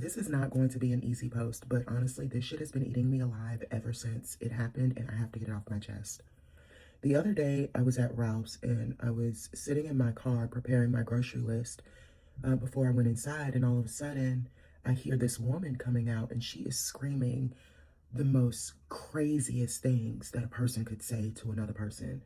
This is not going to be an easy post, but honestly, this shit has been eating me alive ever since it happened, and I have to get it off my chest. The other day, I was at Ralph's and I was sitting in my car preparing my grocery list before I went inside, and all of a sudden, I hear this woman coming out, and she is screaming the most craziest things that a person could say to another person.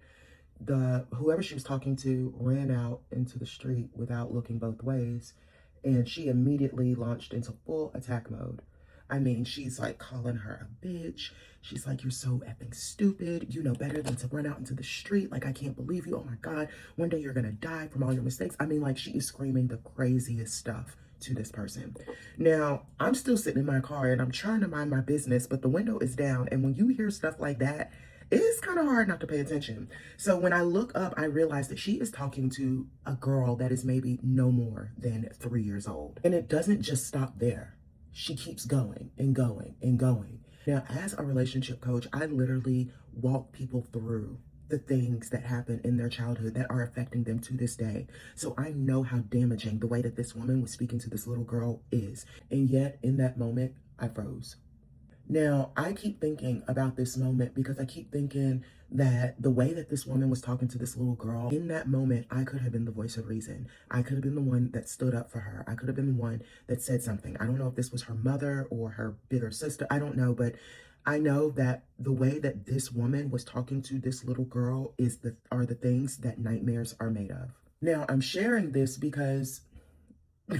The whoever she was talking to ran out into the street without looking both ways, and she immediately launched into full attack mode. I mean, she's like calling her a bitch. She's like, "You're so effing stupid. You know better than to run out into the street. Like, I can't believe you. Oh my God, one day you're gonna die from all your mistakes." I mean, like, she is screaming the craziest stuff to this person. Now, I'm still sitting in my car and I'm trying to mind my business, but the window is down. And when you hear stuff like that, it's kind of hard not to pay attention. So when I look up, I realize that she is talking to a girl that is maybe no more than 3 years old. And it doesn't just stop there. She keeps going and going and going. Now, as a relationship coach, I literally walk people through the things that happen in their childhood that are affecting them to this day. So I know how damaging the way that this woman was speaking to this little girl is. And yet, in that moment, I froze. Now, I keep thinking about this moment because I keep thinking that the way that this woman was talking to this little girl, in that moment, I could have been the voice of reason. I could have been the one that stood up for her. I could have been the one that said something. I don't know if this was her mother or her bigger sister. I don't know, but I know that the way that this woman was talking to this little girl are the things that nightmares are made of. Now, I'm sharing this because I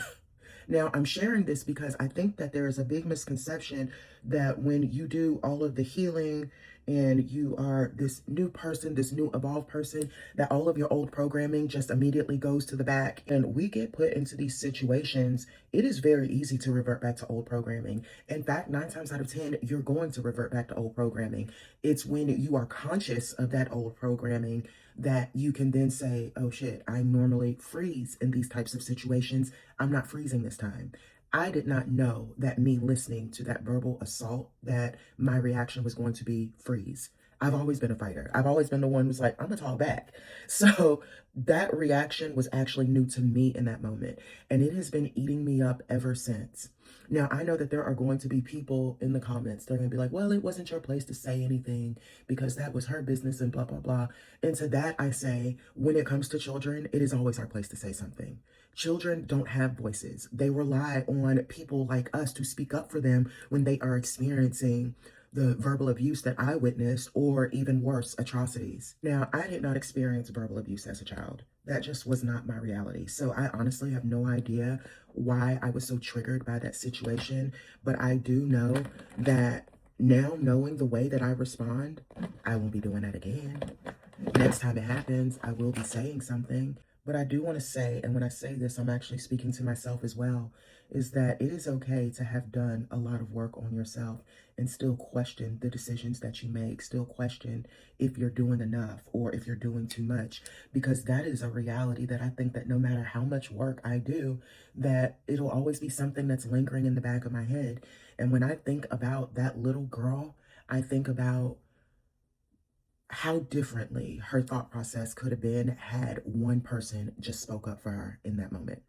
think that there is a big misconception that when you do all of the healing and you are this new person, this new evolved person, that all of your old programming just immediately goes to the back. And we get put into these situations, it is very easy to revert back to old programming. In fact, 9 times out of 10, you're going to revert back to old programming. It's when you are conscious of that old programming that you can then say, "Oh shit, I normally freeze in these types of situations. I'm not freezing this time." I did not know that me listening to that verbal assault, that my reaction was going to be freeze. I've always been a fighter. I've always been the one who's like, I'm gonna talk back. So that reaction was actually new to me in that moment. And it has been eating me up ever since. Now, I know that there are going to be people in the comments. They're going to be like, well, it wasn't your place to say anything because that was her business and blah, blah, blah. And to that, I say, when it comes to children, it is always our place to say something. Children don't have voices. They rely on people like us to speak up for them when they are experiencing the verbal abuse that I witnessed, or even worse, atrocities. Now, I did not experience verbal abuse as a child. That just was not my reality. So I honestly have no idea why I was so triggered by that situation. But I do know that now, knowing the way that I respond, I won't be doing that again. Next time it happens, I will be saying something. But I do want to say, and when I say this, I'm actually speaking to myself as well, is that it is okay to have done a lot of work on yourself and still question the decisions that you make, still question if you're doing enough or if you're doing too much, because that is a reality that I think that no matter how much work I do, that it'll always be something that's lingering in the back of my head. And when I think about that little girl, I think about how differently her thought process could have been had one person just spoke up for her in that moment.